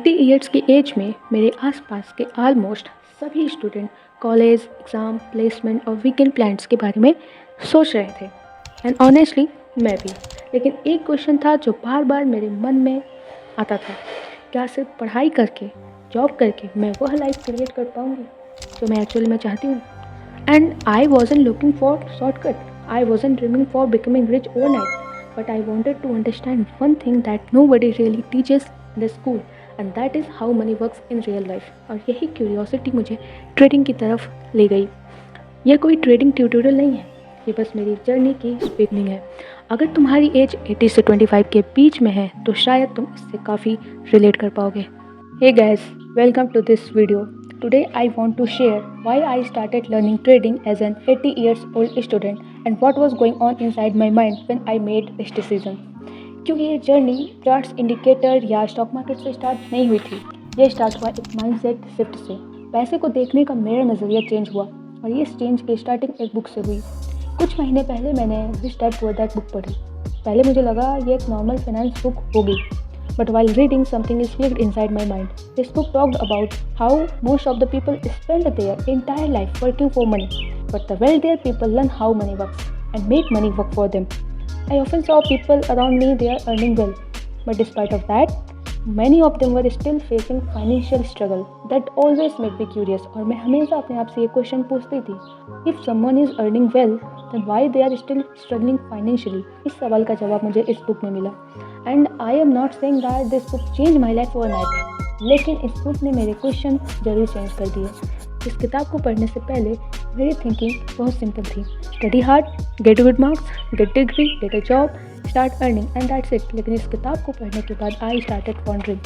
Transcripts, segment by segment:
80 years की as में मेरे आसपास के ऑलमोस्ट सभी स्टूडेंट कॉलेज, एग्ज़ाम, प्लेसमेंट और वीकेंड प्लान्स के बारे में सोच रहे थे एंड ऑनेस्टली मैं भी। लेकिन एक क्वेश्चन था जो बार बार मेरे मन में आता था, क्या सिर्फ पढ़ाई करके, जॉब करके मैं वह लाइफ क्रिएट कर पाऊँगी जो मैं एक्चुअली में चाहती हूँ। And I वॉजन looking for shortcut, I वॉजन dreaming for becoming rich overnight, but I wanted to understand one thing that nobody really teaches in the school, and that is how money works in real life. और यही curiosity मुझे trading की तरफ ले गई। यह कोई trading tutorial नहीं है, ये बस मेरी जर्नी की बिगनिंग है। अगर तुम्हारी एज 80 से 25 के बीच में है तो शायद तुम इससे काफ़ी रिलेट कर पाओगे। Hey guys, welcome to this video. Today I want to share why I started learning trading as an 80 years old student and what was going on inside my mind when I made this decision. क्योंकि ये journey charts, indicator या stock market से start नहीं हुई थी। ये start हुआ एक माइंडसेट शिफ्ट से। पैसे को देखने का मेरा नज़रिया चेंज हुआ और ये चेंज की स्टार्टिंग एक बुक से हुई। कुछ महीने पहले मैंने rich dad poor dad book पढ़ी। पहले मुझे लगा ये एक नॉर्मल फाइनेंस बुक होगी, but while reading, something is clicked inside my mind. This book talked about how most of the people spend their entire life working for money, but the wealthier people learn how money works and make money work for them. I often saw people around me, they are earning well, but despite of that, many of them were still facing financial struggle. That always made me curious और मैं हमेशा अपने आप से ये question पूछती थी, if someone is earning well, then why they are still struggling financially? इस सवाल का जवाब मुझे इस बुक में मिला। And I am not saying that this book change my life overnight, लेकिन इस बुक ने मेरे क्वेश्चन जरूर चेंज कर दिए। इस किताब को पढ़ने से पहले मेरी थिंकिंग बहुत सिंपल थी, study hard, get good marks, get degree, get a job, start earning and that's it. लेकिन इस किताब को पढ़ने के बाद आई स्टार्टेड वंडरिंग,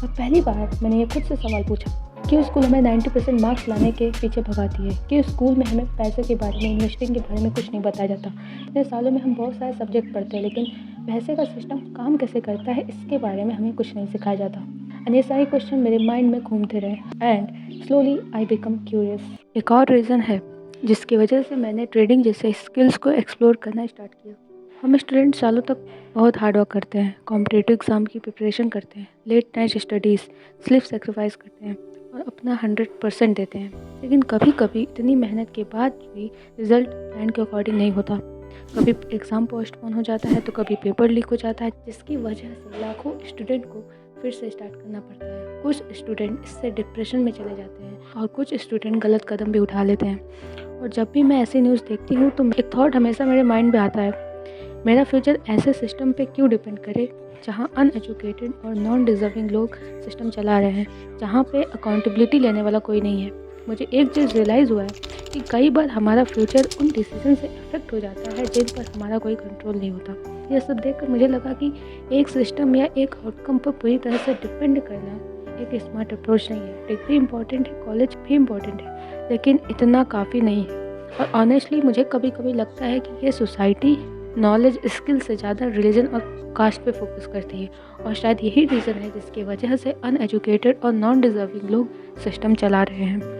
और पहली बार मैंने ये खुद से सवाल पूछा, क्यों स्कूल हमें 90% मार्क्स लाने के पीछे भगाती है? क्यों स्कूल में हमें पैसे के बारे में, इन्वेस्टिंग के बारे में कुछ नहीं बताया जाता? इतने सालों में हम बहुत सारे सब्जेक्ट पढ़ते हैं, लेकिन पैसे का सिस्टम काम कैसे करता है इसके बारे में हमें कुछ नहीं सिखाया जाता। एंड ये सारे क्वेश्चन मेरे माइंड में घूमते रहे and slowly I become curious. एक और रीज़न है जिसकी वजह से मैंने ट्रेडिंग जैसे स्किल्स को एक्सप्लोर करना स्टार्ट किया। हम स्टूडेंट सालों तक बहुत हार्ड वर्क करते हैं, कॉम्पिटिटिव एग्ज़ाम की प्रिपरेशन करते हैं, late night studies, sleep sacrifice करते हैं और अपना 100% देते हैं। लेकिन कभी कभी इतनी मेहनत के बाद भी रिजल्ट प्लान के अकॉर्डिंग नहीं होता। कभी एग्ज़ाम पोस्टपोन हो जाता है तो कभी पेपर लीक हो जाता है, जिसकी वजह से लाखों स्टूडेंट को फिर से स्टार्ट करना पड़ता है। कुछ स्टूडेंट इससे डिप्रेशन में चले जाते हैं और कुछ स्टूडेंट गलत कदम भी उठा लेते हैं। और जब भी मैं ऐसी न्यूज़ देखती हूँ तो एक थॉट हमेशा मेरे माइंड में आता है, मेरा फ्यूचर ऐसे सिस्टम पे क्यों डिपेंड करे जहाँ अनएजुकेटेड और नॉन डिज़र्विंग लोग सिस्टम चला रहे हैं, जहाँ पे अकाउंटेबिलिटी लेने वाला कोई नहीं है। मुझे एक चीज़ रियलाइज़ हुआ है कि कई बार हमारा फ्यूचर उन डिसीजन से इफेक्ट हो जाता है जिन पर हमारा कोई कंट्रोल नहीं होता। यह सब देखकर मुझे लगा कि एक सिस्टम या एक आउटकम पर पूरी तरह से डिपेंड करना एक स्मार्ट अप्रोच नहीं है। डिग्री इंपॉर्टेंट है, कॉलेज भी इम्पॉर्टेंट है, लेकिन इतना काफ़ी नहीं है। और ऑनेस्टली मुझे कभी कभी लगता है कि ये सोसाइटी नॉलेज स्किल से ज़्यादा रिलीजन और कास्ट पे फोकस करती है, और शायद यही रीज़न है जिसकी वजह से अनएजुकेटेड और नॉन डिज़र्विंग लोग सिस्टम चला रहे हैं।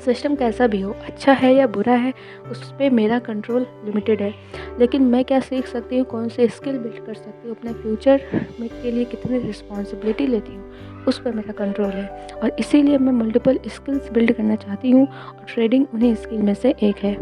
सिस्टम कैसा भी हो, अच्छा है या बुरा है, उस पर मेरा कंट्रोल लिमिटेड है। लेकिन मैं क्या सीख सकती हूँ, कौन से स्किल बिल्ड कर सकती हूँ, अपने फ्यूचर में के लिए कितनी रिस्पॉन्सिबिलिटी लेती हूँ, उस पर मेरा कंट्रोल है। और इसीलिए मैं मल्टीपल स्किल्स बिल्ड करना चाहती हूँ और ट्रेडिंग उन्हीं स्किल में से एक है।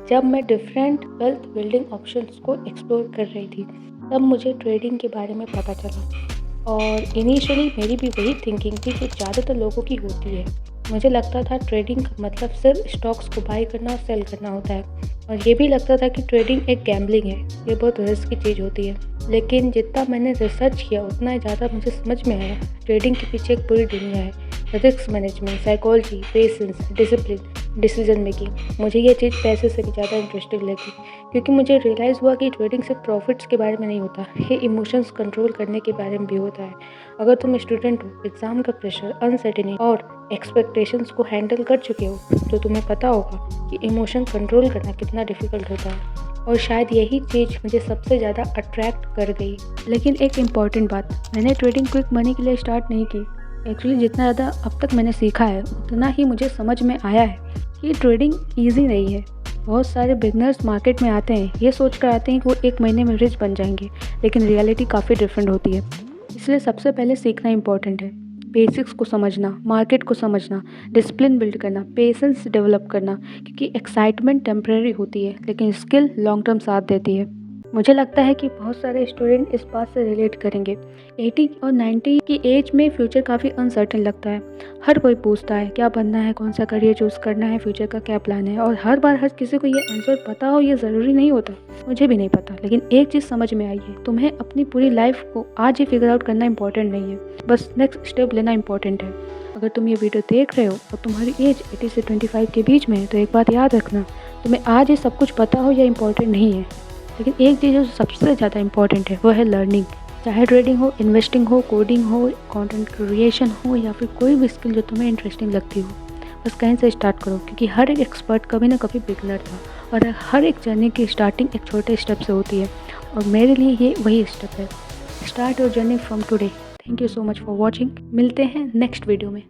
जब मैं डिफरेंट वेल्थ बिल्डिंग ऑप्शंस को एक्सप्लोर कर रही थी तब मुझे ट्रेडिंग के बारे में पता चला, और इनिशियली मेरी भी वही थिंकिंग थी जो ज़्यादातर लोगों की होती है। मुझे लगता था ट्रेडिंग का मतलब सिर्फ स्टॉक्स को बाई करना और सेल करना होता है, और ये भी लगता था कि ट्रेडिंग एक गैम्बलिंग है, ये बहुत रिस्क की चीज़ होती है। लेकिन जितना मैंने रिसर्च किया उतना ही ज़्यादा मुझे समझ में आया ट्रेडिंग के पीछे एक पूरी दुनिया है। Risk management, psychology, patience, discipline, decision making. मुझे ये चीज़ पैसे से भी ज़्यादा इंटरेस्टिंग लगी, क्योंकि मुझे रियलाइज़ हुआ कि ट्रेडिंग सिर्फ प्रॉफिट्स के बारे में नहीं होता, ये इमोशंस कंट्रोल करने के बारे में भी होता है। अगर तुम स्टूडेंट हो, एग्ज़ाम का प्रेशर, अनसर्टेनिटी और एक्सपेक्टेशंस को हैंडल कर चुके हो तो तुम्हें पता होगा कि इमोशन कंट्रोल करना कितना डिफ़िकल्ट होता है। और शायद यही चीज़ मुझे सबसे ज़्यादा अट्रैक्ट कर गई। लेकिन एक इम्पॉर्टेंट बात, मैंने ट्रेडिंग क्विक मनी के लिए स्टार्ट नहीं की। एक्चुअली जितना ज़्यादा अब तक मैंने सीखा है उतना ही मुझे समझ में आया है कि ट्रेडिंग ईजी नहीं है। बहुत सारे बिगनर्स मार्केट में आते हैं, ये सोच कर आते हैं कि वो एक महीने में रिच बन जाएंगे, लेकिन रियलिटी काफ़ी डिफरेंट होती है। इसलिए सबसे पहले सीखना इम्पॉर्टेंट है। बेसिक्स को समझना, मार्केट को समझना, डिसिप्लिन बिल्ड करना, पेशेंस डेवलप करना, क्योंकि एक्साइटमेंट टेम्परेरी होती है लेकिन स्किल लॉन्ग टर्म साथ देती है। मुझे लगता है कि बहुत सारे स्टूडेंट इस बात से रिलेट करेंगे। 80 और 90 की एज में फ्यूचर काफ़ी अनसर्टेन लगता है। हर कोई पूछता है क्या बनना है, कौन सा करियर चूज़ करना है, फ्यूचर का क्या प्लान है, और हर बार हर किसी को ये आंसर पता हो ये ज़रूरी नहीं होता। मुझे भी नहीं पता, लेकिन एक चीज़ समझ में आई है, तुम्हें अपनी पूरी लाइफ को आज ही फिगर आउट करना इंपॉर्टेंट नहीं है, बस नेक्स्ट स्टेप लेना इंपॉर्टेंट है। अगर तुम ये वीडियो देख रहे हो और तुम्हारी एज 80 से 25 के बीच में है, तो एक बात याद रखना, तुम्हें आज ये सब कुछ पता हो या इम्पोर्टेंट नहीं है, लेकिन एक चीज़ जो सबसे ज़्यादा इंपॉर्टेंट है वो है लर्निंग। चाहे ट्रेडिंग हो, इन्वेस्टिंग हो, कोडिंग हो, कंटेंट क्रिएशन हो, या फिर कोई भी स्किल जो तुम्हें इंटरेस्टिंग लगती हो, बस कहीं से स्टार्ट करो, क्योंकि हर एक एक्सपर्ट कभी ना कभी बिगनर था और हर एक जर्नी की स्टार्टिंग एक छोटे स्टेप से होती है, और मेरे लिए ये वही स्टेप है। Start your journey from today. Thank you so much for watching. मिलते हैं नेक्स्ट वीडियो में।